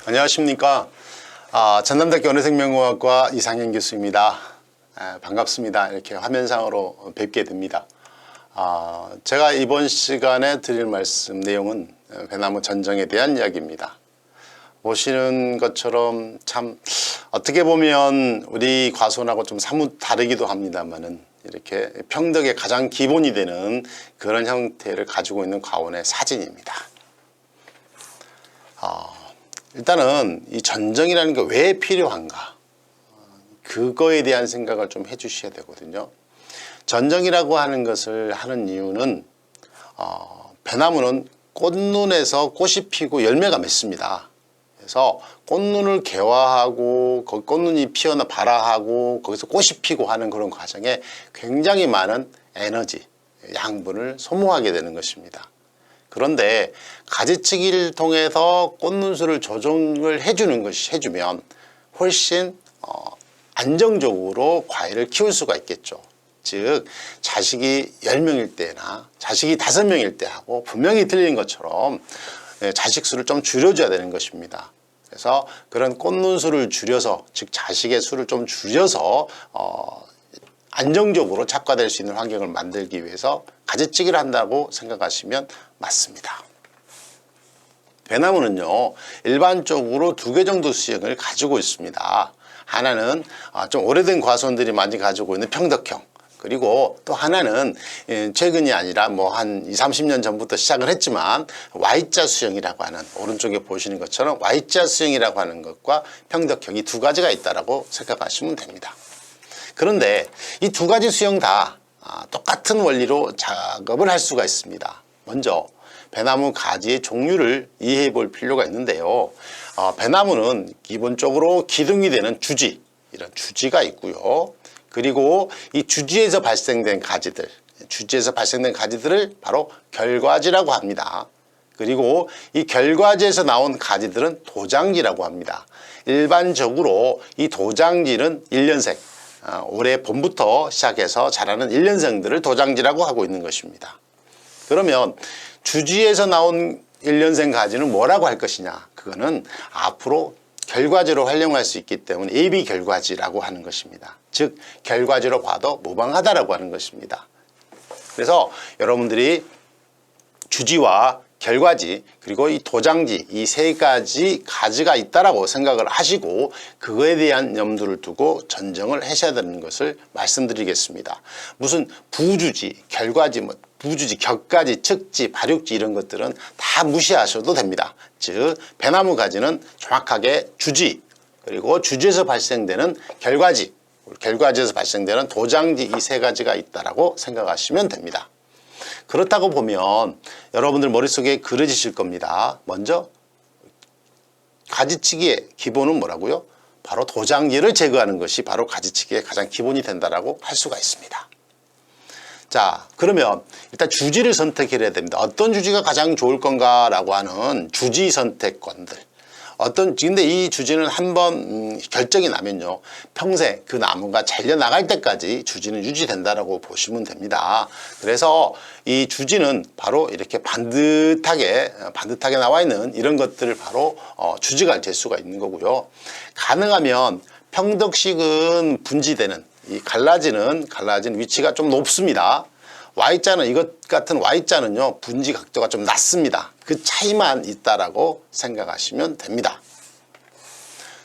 안녕하십니까. 전남대학교 언어생명공학과 이상현 교수입니다. 반갑습니다. 이렇게 화면상으로 뵙게 됩니다. 제가 이번 시간에 드릴 말씀 내용은 배나무 전정에 대한 이야기입니다. 보시는 것처럼 참 어떻게 보면 우리 과손하고 좀 사뭇 다르기도 합니다만은 이렇게 평덕의 가장 기본이 되는 그런 형태를 가지고 있는 과원의 사진입니다. 일단은 이 전정이라는 게 왜 필요한가, 그거에 대한 생각을 좀 해주셔야 되거든요. 전정이라고 하는 것을 하는 이유는 배나무는 꽃눈에서 꽃이 피고 열매가 맺습니다. 그래서 꽃눈을 개화하고 거기 꽃눈이 피어나 발화하고 거기서 꽃이 피고 하는 그런 과정에 굉장히 많은 에너지, 양분을 소모하게 되는 것입니다. 그런데 가지치기를 통해서 꽃눈수를 조정을 해주면 훨씬 안정적으로 과일을 키울 수가 있겠죠. 즉 자식이 10명일 때나 자식이 5명일 때 하고 분명히 틀린 것처럼 자식 수를 좀 줄여줘야 되는 것입니다. 그래서 그런 꽃눈수를 줄여서, 즉 자식의 수를 좀 줄여서 안정적으로 착과될 수 있는 환경을 만들기 위해서 가지치기를 한다고 생각하시면 맞습니다. 배나무는요, 일반적으로 2개 정도 수형을 가지고 있습니다. 하나는 좀 오래된 과손들이 많이 가지고 있는 평덕형, 그리고 또 하나는 최근이 아니라 뭐 한 20-30년 전부터 시작을 했지만 Y자 수형이라고 하는, 오른쪽에 보시는 것처럼 Y자 수형이라고 하는 것과 평덕형이 2가지가 있다고 생각하시면 됩니다. 그런데 이 2가지 수형 다 똑같은 원리로 작업을 할 수가 있습니다. 먼저 배나무 가지의 종류를 이해해 볼 필요가 있는데요. 배나무는 기본적으로 기둥이 되는 주지, 이런 주지가 있고요. 그리고 이 주지에서 발생된 가지들을 바로 결과지라고 합니다. 그리고 이 결과지에서 나온 가지들은 도장지라고 합니다. 일반적으로 이 도장지는 1년생, 올해 봄부터 시작해서 자라는 1년생들을 도장지라고 하고 있는 것입니다. 그러면 주지에서 나온 1년생 가지는 뭐라고 할 것이냐? 그거는 앞으로 결과지로 활용할 수 있기 때문에 예비 결과지라고 하는 것입니다. 즉 결과지로 봐도 무방하다라고 하는 것입니다. 그래서 여러분들이 주지와 결과지, 그리고 이 도장지, 이 3가지 가지가 있다라고 생각을 하시고 그거에 대한 염두를 두고 전정을 하셔야 되는 것을 말씀드리겠습니다. 무슨 부주지, 결과지, 부주지, 격가지, 측지, 발육지 이런 것들은 다 무시하셔도 됩니다. 즉 배나무 가지는 정확하게 주지, 그리고 주지에서 발생되는 결과지, 결과지에서 발생되는 도장지, 이 3가지가 있다라고 생각하시면 됩니다. 그렇다고 보면 여러분들 머릿속에 그려지실 겁니다. 먼저 가지치기의 기본은 뭐라고요? 바로 도장지를 제거하는 것이 바로 가지치기의 가장 기본이 된다라고 할 수가 있습니다. 자, 그러면 일단 주지를 선택해야 됩니다. 어떤 주지가 가장 좋을 건가라고 하는 주지 선택권들. 근데 이 주지는 한번 결정이 나면요, 평생 그 나무가 잘려 나갈 때까지 주지는 유지된다라고 보시면 됩니다. 그래서 이 주지는 바로 이렇게 반듯하게 나와 있는 이런 것들을 바로 주지가 될 수가 있는 거고요. 가능하면 평덕식은 분지되는, 이 갈라지는 위치가 좀 높습니다. Y자는, 이것 같은 Y자는요, 분지 각도가 좀 낮습니다. 그 차이만 있다라고 생각하시면 됩니다.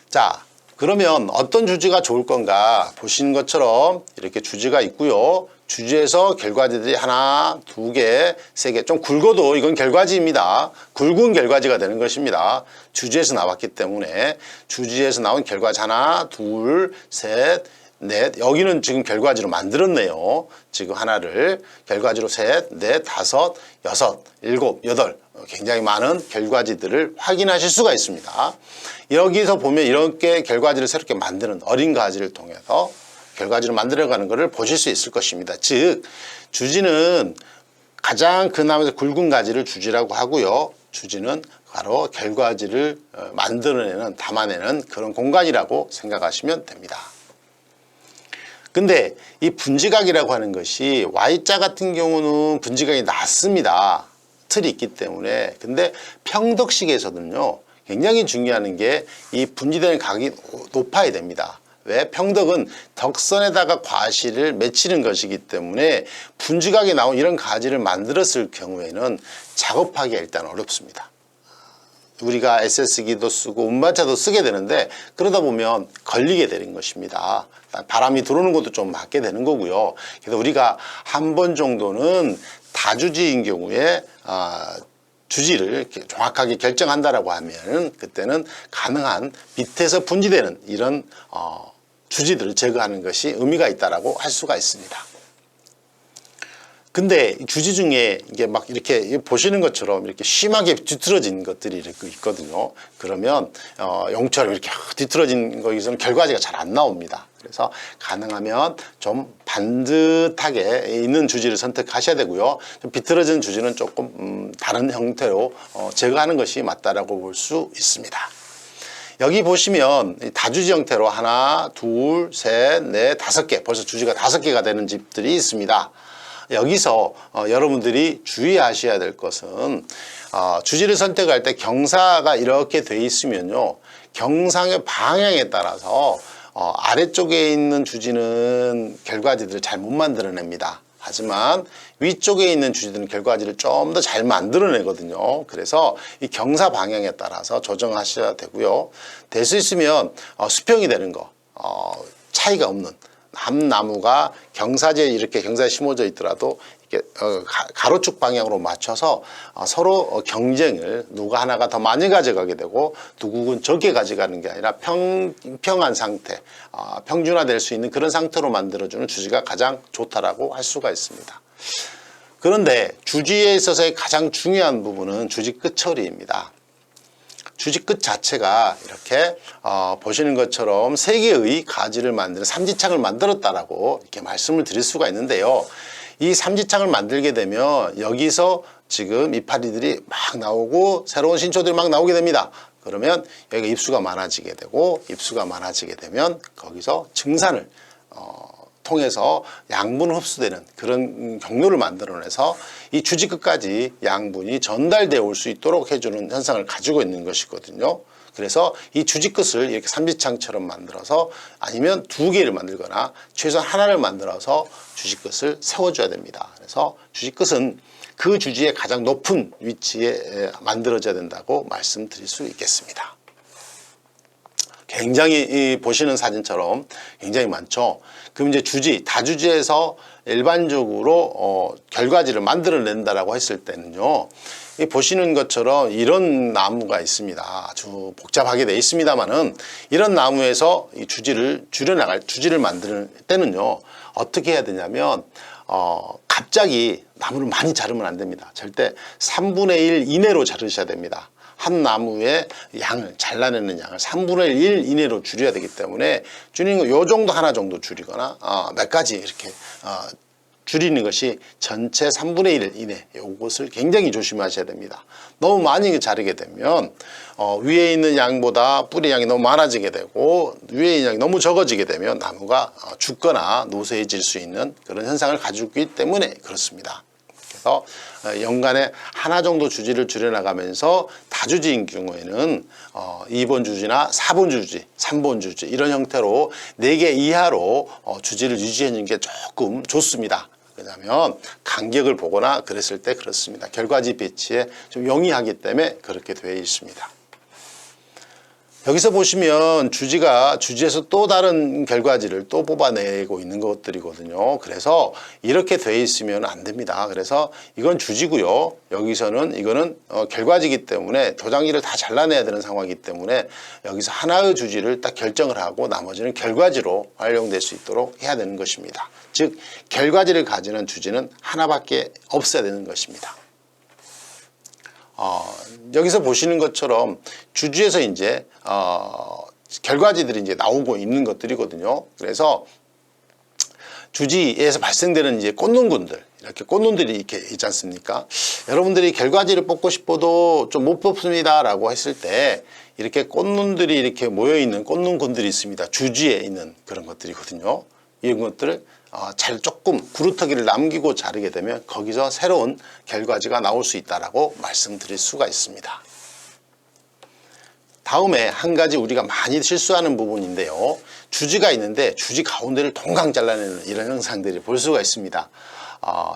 자, 그러면 어떤 주지가 좋을 건가? 보시는 것처럼 이렇게 주지가 있고요. 주지에서 결과지들이 하나, 2개, 3개, 좀 굵어도 이건 결과지입니다. 굵은 결과지가 되는 것입니다. 주지에서 나왔기 때문에 주지에서 나온 결과지 하나, 2, 3, 넷, 여기는 지금 결과지로 만들었네요. 지금 하나를 결과지로 3, 4, 5, 6, 7, 8 굉장히 많은 결과지들을 확인하실 수가 있습니다. 여기서 보면 이렇게 결과지를 새롭게 만드는, 어린 가지를 통해서 결과지를 만들어가는 것을 보실 수 있을 것입니다. 즉 주지는 가장 그 나무에서 굵은 가지를 주지라고 하고요. 주지는 바로 결과지를 만들어내는, 담아내는 그런 공간이라고 생각하시면 됩니다. 근데 이 분지각이라고 하는 것이 Y자 같은 경우는 분지각이 낮습니다. 틀이 있기 때문에. 근데 평덕식에서는요, 굉장히 중요한 게 이 분지되는 각이 높아야 됩니다. 왜? 평덕은 덕선에다가 과실을 맺히는 것이기 때문에 분지각이 나온 이런 가지를 만들었을 경우에는 작업하기가 일단 어렵습니다. 우리가 SS기도 쓰고 운반차도 쓰게 되는데 그러다 보면 걸리게 되는 것입니다. 바람이 들어오는 것도 좀 맞게 되는 거고요. 그래서 우리가 한 번 정도는 다주지인 경우에 주지를 이렇게 정확하게 결정한다라고 하면 그때는 가능한 밑에서 분지되는 이런 주지들을 제거하는 것이 의미가 있다라고 할 수가 있습니다. 근데 주지 중에 이게 막 이렇게 보시는 것처럼 이렇게 심하게 뒤틀어진 것들이 이렇게 있거든요. 그러면 용처럼 이렇게 뒤틀어진 거기서는 결과지가 잘 안 나옵니다. 그래서 가능하면 좀 반듯하게 있는 주지를 선택하셔야 되고요. 좀 비틀어진 주지는 조금 다른 형태로 제거하는 것이 맞다라고 볼 수 있습니다. 여기 보시면 다주지 형태로 하나, 둘, 셋, 넷, 5개, 벌써 주지가 5개가 되는 집들이 있습니다. 여기서 여러분들이 주의하셔야 될 것은 주지를 선택할 때 경사가 이렇게 돼 있으면요, 경상의 방향에 따라서 아래쪽에 있는 주지는 결과지들을 잘 못 만들어냅니다. 하지만 위쪽에 있는 주지들은 결과지를 좀 더 잘 만들어내거든요. 그래서 이 경사 방향에 따라서 조정하셔야 되고요. 될 수 있으면 수평이 되는 거, 차이가 없는 한 나무가 경사지에 이렇게 경사에 심어져 있더라도 이렇게 가로축 방향으로 맞춰서 서로 경쟁을 누가 하나가 더 많이 가져가게 되고 누구는 적게 가져가는 게 아니라 평평한 상태, 평준화될 수 있는 그런 상태로 만들어주는 주지가 가장 좋다라고 할 수가 있습니다. 그런데 주지에 있어서의 가장 중요한 부분은 주지 끝 처리입니다. 주지 끝 자체가 이렇게 보시는 것처럼 3개의 가지를 만드는 삼지창을 만들었다라고 이렇게 말씀을 드릴 수가 있는데요. 이 삼지창을 만들게 되면 여기서 지금 이파리들이 막 나오고 새로운 신초들이 막 나오게 됩니다. 그러면 여기가 입수가 많아지게 되고 입수가 많아지게 되면 거기서 증산을 통해서 양분 흡수되는 그런 경로를 만들어내서 이 주지 끝까지 양분이 전달되어 올 수 있도록 해주는 현상을 가지고 있는 것이거든요. 그래서 이 주지 끝을 이렇게 삼지창처럼 만들어서 아니면 2개를 만들거나 최소한 하나를 만들어서 주지 끝을 세워줘야 됩니다. 그래서 주지 끝은 그 주지의 가장 높은 위치에 만들어져야 된다고 말씀드릴 수 있겠습니다. 굉장히 보시는 사진처럼 굉장히 많죠. 그럼 이제 주지, 다주지에서 일반적으로 결과지를 만들어낸다라고 했을 때는요, 이 보시는 것처럼 이런 나무가 있습니다. 아주 복잡하게 되어 있습니다만은 이런 나무에서 이 주지를 주지를 만들 때는요, 어떻게 해야 되냐면 갑자기 나무를 많이 자르면 안 됩니다. 절대 3분의 1 이내로 자르셔야 됩니다. 한 나무의 양을 잘라내는 양을 3분의 1 이내로 줄여야 되기 때문에 줄이는 거 요 정도 하나 정도 줄이거나 몇 가지 이렇게 줄이는 것이 전체 3분의 1 이내 요것을 굉장히 조심하셔야 됩니다. 너무 많이 자르게 되면 위에 있는 양보다 뿌리 양이 너무 많아지게 되고 위에 있는 양이 너무 적어지게 되면 나무가 죽거나 노쇠해질 수 있는 그런 현상을 가지고 있기 때문에 그렇습니다. 그래서 연간에 하나 정도 주지를 줄여나가면서 다주지인 경우에는 2번 주지나 4번 주지, 3번 주지 이런 형태로 4개 이하로 주지를 유지해 주는 게 조금 좋습니다. 왜냐하면 간격을 보거나 그랬을 때 그렇습니다. 결과지 배치에 좀 용이하기 때문에 그렇게 되어 있습니다. 여기서 보시면 주지가 주지에서 또 다른 결과지를 또 뽑아내고 있는 것들이거든요. 그래서 이렇게 돼 있으면 안 됩니다. 그래서 이건 주지고요. 여기서는 이거는 결과지이기 때문에 도장지를 다 잘라내야 되는 상황이기 때문에 여기서 하나의 주지를 딱 결정을 하고 나머지는 결과지로 활용될 수 있도록 해야 되는 것입니다. 즉 결과지를 가지는 주지는 하나밖에 없어야 되는 것입니다. 여기서 보시는 것처럼 주지에서 이제 결과지들이 이제 나오고 있는 것들이거든요. 그래서 주지에서 발생되는 이제 꽃눈군들, 이렇게 꽃눈들이 이렇게 있지 않습니까? 여러분들이 결과지를 뽑고 싶어도 좀 못 뽑습니다라고 했을 때 이렇게 꽃눈들이 이렇게 모여 있는 꽃눈군들이 있습니다. 주지에 있는 그런 것들이거든요. 이런 것들을 잘 조금 구루터기를 남기고 자르게 되면 거기서 새로운 결과지가 나올 수 있다라고 말씀드릴 수가 있습니다. 다음에 한 가지 우리가 많이 실수하는 부분인데요. 주지가 있는데 주지 가운데를 동강 잘라내는 이런 현상들이 볼 수가 있습니다.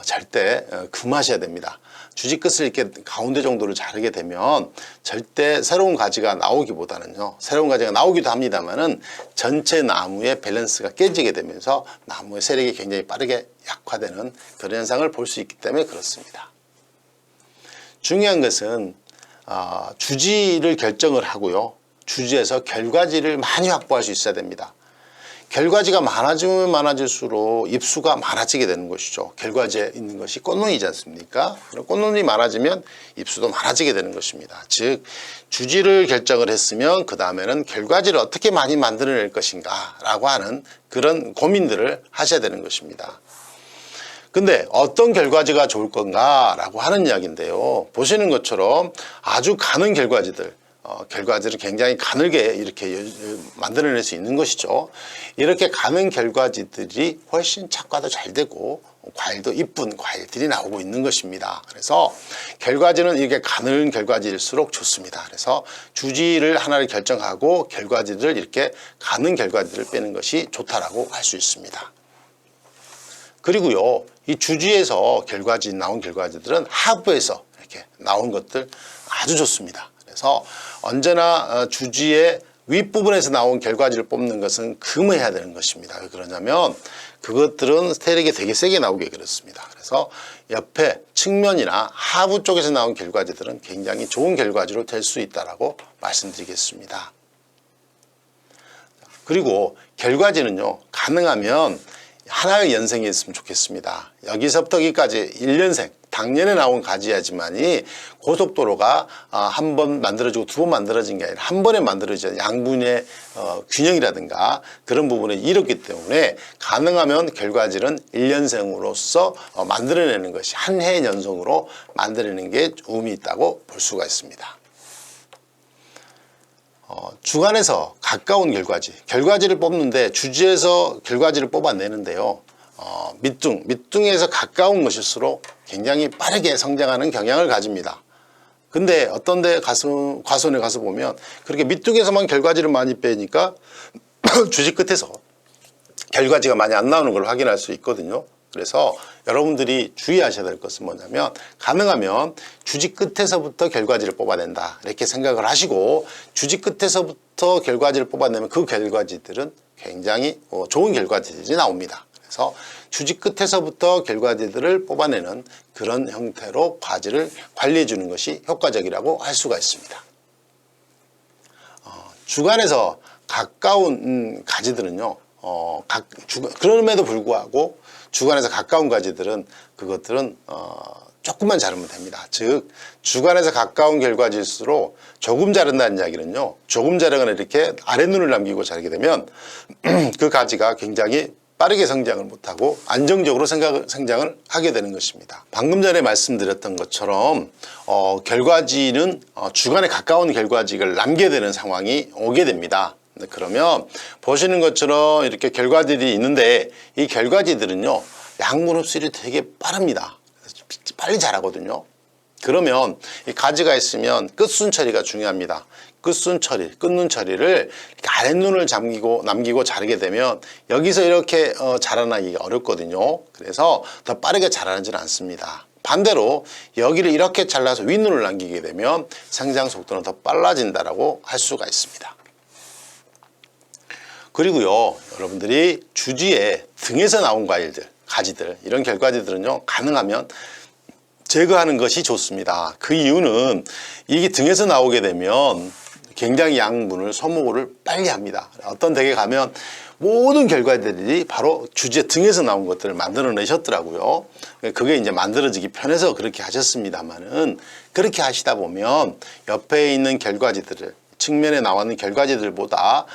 절대 금하셔야 됩니다. 주지 끝을 이렇게 가운데 정도를 자르게 되면 절대 새로운 가지가 나오기보다는요. 새로운 가지가 나오기도 합니다만은 전체 나무의 밸런스가 깨지게 되면서 나무의 세력이 굉장히 빠르게 약화되는 그런 현상을 볼 수 있기 때문에 그렇습니다. 중요한 것은 주지를 결정을 하고요. 주지에서 결과지를 많이 확보할 수 있어야 됩니다. 결과지가 많아지면 많아질수록 입수가 많아지게 되는 것이죠. 결과지에 있는 것이 꽃눈이지 않습니까? 꽃눈이 많아지면 입수도 많아지게 되는 것입니다. 즉 주지를 결정을 했으면 그 다음에는 결과지를 어떻게 많이 만들어낼 것인가 라고 하는 그런 고민들을 하셔야 되는 것입니다. 근데 어떤 결과지가 좋을 건가 라고 하는 이야기인데요. 보시는 것처럼 아주 가는 결과지들, 결과지를 굉장히 가늘게 이렇게 만들어낼 수 있는 것이죠. 이렇게 가는 결과지들이 훨씬 착과도 잘 되고 과일도 이쁜 과일들이 나오고 있는 것입니다. 그래서 결과지는 이렇게 가는 결과지일수록 좋습니다. 그래서 주지를 하나를 결정하고 결과지를 이렇게 가는 결과지를 빼는 것이 좋다라고 할 수 있습니다. 그리고요, 이 주지에서 나온 결과지들은 하부에서 이렇게 나온 것들 아주 좋습니다. 그래서 언제나 주지의 윗부분에서 나온 결과지를 뽑는 것은 금해야 되는 것입니다. 왜 그러냐면 그것들은 스테릭이 되게 세게 나오게 그렇습니다. 그래서 옆에 측면이나 하부 쪽에서 나온 결과지들은 굉장히 좋은 결과지로 될 수 있다고 말씀드리겠습니다. 그리고 결과지는요, 가능하면 하나의 연생이 있으면 좋겠습니다. 여기서부터 여기까지 1년생, 당년에 나온 가지야지만이 고속도로가 한 번 만들어지고 두 번 만들어진 게 아니라 한 번에 만들어진 양분의 균형이라든가 그런 부분에 이뤘기 때문에 가능하면 결과지는 1년생으로서 만들어내는 것이 한 해 연속으로 만들어내는 게 의미 있다고 볼 수가 있습니다. 주간에서 가까운 결과지를 뽑는데 주지에서 결과지를 뽑아내는데요. 밑둥에서 가까운 것일수록 굉장히 빠르게 성장하는 경향을 가집니다. 근데 어떤 데 과수원에 가서 보면 그렇게 밑둥에서만 결과지를 많이 빼니까 주지 끝에서 결과지가 많이 안 나오는 걸 확인할 수 있거든요. 그래서 여러분들이 주의하셔야 될 것은 뭐냐면 가능하면 주지 끝에서부터 결과지를 뽑아낸다 이렇게 생각을 하시고 주지 끝에서부터 결과지를 뽑아내면 그 결과지들은 굉장히 좋은 결과지들이 나옵니다. 그래서 주지 끝에서부터 결과지들을 뽑아내는 그런 형태로 과지를 관리해 주는 것이 효과적이라고 할 수가 있습니다. 주간에서 가까운 가지들은요. 그럼에도 불구하고 주간에서 가까운 가지들은 그것들은 조금만 자르면 됩니다. 즉 주간에서 가까운 결과지일수록 조금 자른다는 이야기는요. 조금 자르거나 이렇게 아랫눈을 남기고 자르게 되면 그 가지가 굉장히 빠르게 성장을 못하고 안정적으로 성장을 하게 되는 것입니다. 방금 전에 말씀드렸던 것처럼 결과지는 주간에 가까운 결과지를 남겨야 되는 상황이 오게 됩니다. 그러면 보시는 것처럼 이렇게 결과지들이 있는데 이 결과지들은요 양분 흡수율이 되게 빠릅니다. 빨리 자라거든요. 그러면 이 가지가 있으면 끝순 처리가 중요합니다. 끝순 처리, 끝눈 처리를 아랫눈을 남기고 자르게 되면 여기서 이렇게 자라나기가 어렵거든요. 그래서 더 빠르게 자라지는 않습니다. 반대로 여기를 이렇게 잘라서 윗눈을 남기게 되면 성장 속도는 더 빨라진다라고 할 수가 있습니다. 그리고요, 여러분들이 주지에 등에서 나온 가지들, 이런 결과지들은요, 가능하면 제거하는 것이 좋습니다. 그 이유는 이게 등에서 나오게 되면 굉장히 양분을 소모를 빨리 합니다. 어떤 댁에 가면 모든 결과들이 바로 주지의 등에서 나온 것들을 만들어내셨더라고요. 그게 이제 만들어지기 편해서 그렇게 하셨습니다만은 그렇게 하시다 보면 옆에 있는 결과지들을 측면에 나와 있는 결과지들보다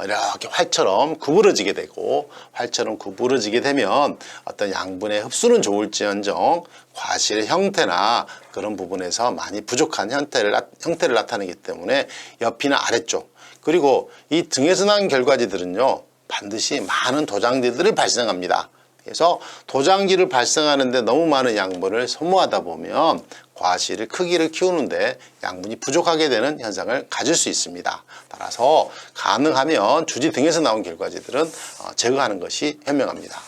이렇게 활처럼 구부러지게 되고 활처럼 구부러지게 되면 어떤 양분의 흡수는 좋을지언정 과실의 형태나 그런 부분에서 많이 부족한 형태를 나타내기 때문에 옆이나 아래쪽 그리고 이 등에서 난 결과지들은요 반드시 많은 도장지들을 발생합니다. 그래서 도장지를 발생하는데 너무 많은 양분을 소모하다 보면 과실의 크기를 키우는데 양분이 부족하게 되는 현상을 가질 수 있습니다. 따라서 가능하면 주지 등에서 나온 결과지들은 제거하는 것이 현명합니다.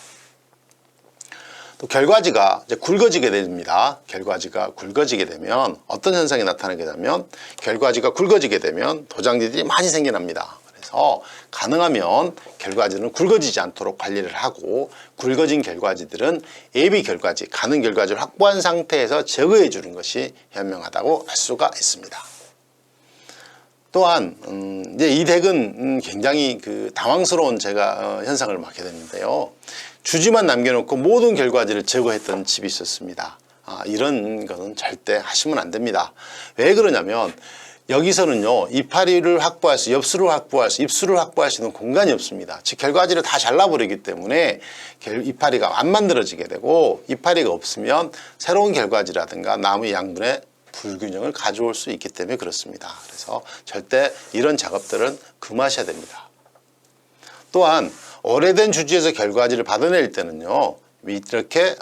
또 결과지가 이제 굵어지게 됩니다. 결과지가 굵어지게 되면 어떤 현상이 나타나게 되면 결과지가 굵어지게 되면 도장지들이 많이 생겨납니다. 그래서 가능하면 결과지는 굵어지지 않도록 관리를 하고 굵어진 결과지들은 예비 결과지, 가는 결과지를 확보한 상태에서 제거해 주는 것이 현명하다고 할 수가 있습니다. 또한 이제 이 덱은 굉장히 당황스러운 제가 현상을 맡게 됐는데요. 주지만 남겨놓고 모든 결과지를 제거했던 집이 있었습니다. 이런 거는 절대 하시면 안 됩니다. 왜 그러냐면 여기서는요, 이파리를 확보할 수, 엽수를 확보할 수, 입수를 확보할 수 있는 공간이 없습니다. 즉 결과지를 다 잘라버리기 때문에 이파리가 안 만들어지게 되고, 이파리가 없으면 새로운 결과지라든가 나무의 양분의 불균형을 가져올 수 있기 때문에 그렇습니다. 그래서 절대 이런 작업들은 금하셔야 됩니다. 또한 오래된 주지에서 결과지를 받아낼 때는요, 이렇게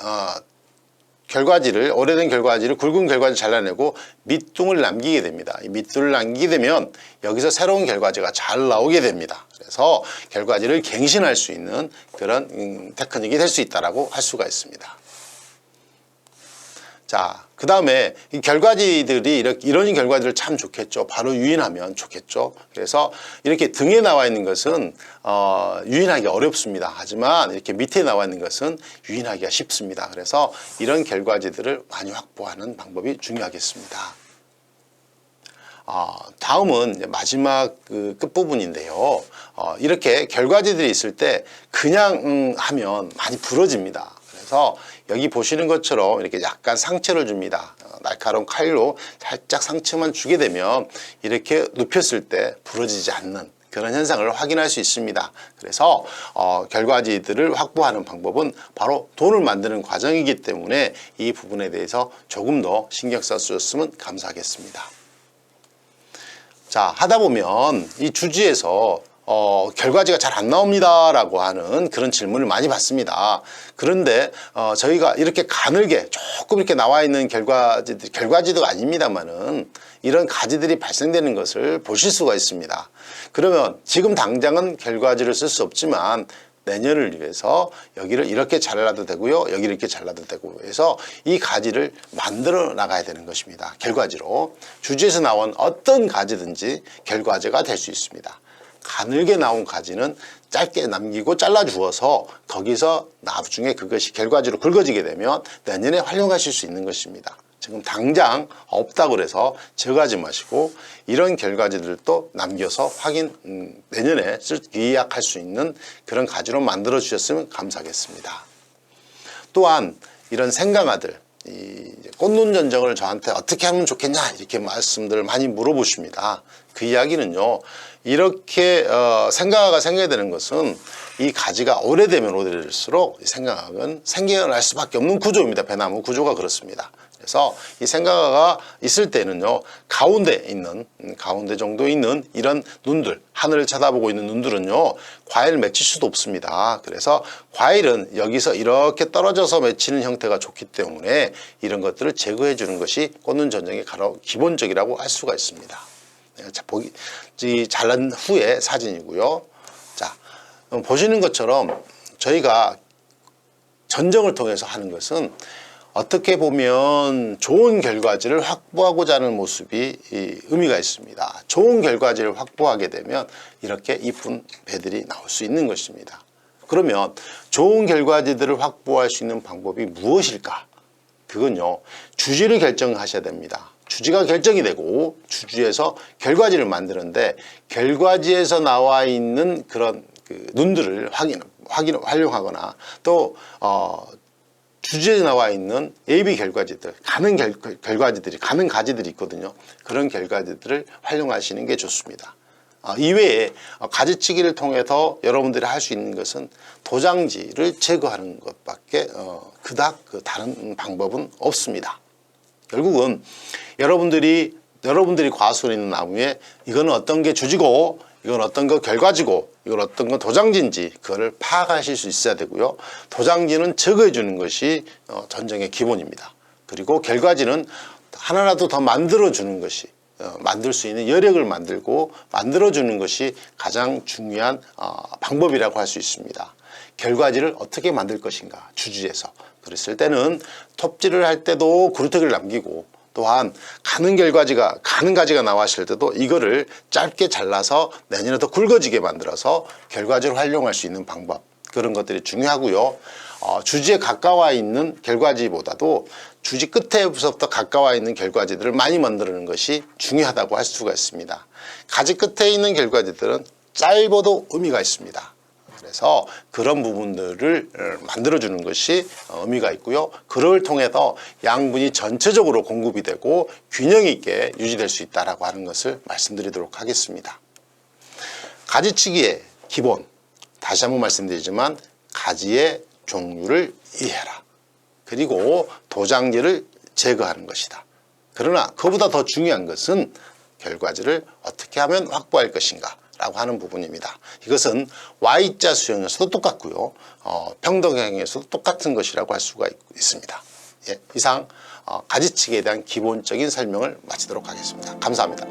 오래된 결과지를 굵은 결과지를 잘라내고 밑둥을 남기게 됩니다. 이 밑둥을 남기게 되면 여기서 새로운 결과지가 잘 나오게 됩니다. 그래서 결과지를 갱신할 수 있는 그런 테크닉이 될 수 있다고 할 수가 있습니다. 자, 그 다음에 이 결과지들이 이런 결과지들 참 좋겠죠. 바로 유인하면 좋겠죠. 그래서 이렇게 등에 나와 있는 것은 유인하기 어렵습니다. 하지만 이렇게 밑에 나와 있는 것은 유인하기가 쉽습니다. 그래서 이런 결과지들을 많이 확보하는 방법이 중요하겠습니다. 다음은 마지막 끝부분인데요. 이렇게 결과지들이 있을 때 그냥 하면 많이 부러집니다. 그래서 여기 보시는 것처럼 이렇게 약간 상처를 줍니다. 날카로운 칼로 살짝 상처만 주게 되면 이렇게 눕혔을 때 부러지지 않는 그런 현상을 확인할 수 있습니다. 그래서 결과지들을 확보하는 방법은 바로 돈을 만드는 과정이기 때문에 이 부분에 대해서 조금 더 신경 써주셨으면 감사하겠습니다. 자, 하다 보면 이 주지에서 결과지가 잘 안 나옵니다 라고 하는 그런 질문을 많이 받습니다. 그런데 저희가 이렇게 가늘게 조금 이렇게 나와 있는 결과지도 아닙니다만은 이런 가지들이 발생되는 것을 보실 수가 있습니다. 그러면 지금 당장은 결과지를 쓸 수 없지만 내년을 위해서 여기를 이렇게 잘라도 되고요, 여기를 이렇게 잘라도 되고 해서 이 가지를 만들어 나가야 되는 것입니다. 결과지로 주지에서 나온 어떤 가지든지 결과지가 될 수 있습니다. 가늘게 나온 가지는 짧게 남기고 잘라 주어서 거기서 나중에 그것이 결과지로 굵어지게 되면 내년에 활용하실 수 있는 것입니다. 지금 당장 없다고 그래서 제거하지 마시고 이런 결과지들도 남겨서 내년에 기약할 수 있는 그런 가지로 만들어 주셨으면 감사하겠습니다. 또한 이런 생강아들, 꽃눈 전정을 저한테 어떻게 하면 좋겠냐 이렇게 말씀들을 많이 물어보십니다. 그 이야기는요, 이렇게 생강화가 생겨야 되는 것은 이 가지가 오래되면 오래될수록 이 생강화는 생겨날 수밖에 없는 구조입니다. 배나무 구조가 그렇습니다. 그래서 이 생강화가 있을 때는요, 가운데 정도 있는 이런 눈들, 하늘을 쳐다보고 있는 눈들은요, 과일을 맺힐 수도 없습니다. 그래서 과일은 여기서 이렇게 떨어져서 맺히는 형태가 좋기 때문에 이런 것들을 제거해 주는 것이 꽃눈 전정의 기본적이라고 할 수가 있습니다. 자, 잘란 후에 사진이고요. 자, 보시는 것처럼 저희가 전정을 통해서 하는 것은 어떻게 보면 좋은 결과지를 확보하고자 하는 모습이 의미가 있습니다. 좋은 결과지를 확보하게 되면 이렇게 이쁜 배들이 나올 수 있는 것입니다. 그러면 좋은 결과지들을 확보할 수 있는 방법이 무엇일까? 그건요, 주지를 결정하셔야 됩니다. 주지가 결정이 되고 주지에서 결과지를 만드는데 결과지에서 나와 있는 그런 눈들을 활용하거나 또 주지에 나와 있는 예비 결과지들, 가는 가지들이 있거든요. 그런 결과지들을 활용하시는 게 좋습니다. 이외에 가지치기를 통해서 여러분들이 할 수 있는 것은 도장지를 제거하는 것밖에 그닥 다른 방법은 없습니다. 결국은 여러분들이 과수로 있는 나무에 이거는 어떤 게 주지고 이건 어떤 거 결과지고 이건 어떤 건 도장지인지 그거를 파악하실 수 있어야 되고요. 도장지는 제거해 주는 것이 전정의 기본입니다. 그리고 결과지는 하나라도 더 만들어주는 것이 만들 수 있는 여력을 만들고 만들어주는 것이 가장 중요한 방법이라고 할 수 있습니다. 결과지를 어떻게 만들 것인가 주지에서 그랬을 때는 톱질을 할 때도 구루터기를 남기고 또한 가는 가지가 나왔을 때도 이거를 짧게 잘라서 내년에 더 굵어지게 만들어서 결과지를 활용할 수 있는 방법 그런 것들이 중요하고요. 주지에 가까워 있는 결과지보다도 주지 끝에부터 가까워 있는 결과지들을 많이 만드는 것이 중요하다고 할 수가 있습니다. 가지 끝에 있는 결과지들은 짧아도 의미가 있습니다. 그래서 그런 부분들을 만들어주는 것이 의미가 있고요. 그걸 통해서 양분이 전체적으로 공급이 되고 균형 있게 유지될 수 있다고 하는 것을 말씀드리도록 하겠습니다. 가지치기의 기본, 다시 한번 말씀드리지만 가지의 종류를 이해해라. 그리고 도장지를 제거하는 것이다. 그러나 그보다 더 중요한 것은 결과지를 어떻게 하면 확보할 것인가 라고 하는 부분입니다. 이것은 Y자 수형에서도 똑같고요. 평등형에서도 똑같은 것이라고 할 수가 있습니다. 예, 이상 가지치기에 대한 기본적인 설명을 마치도록 하겠습니다. 감사합니다.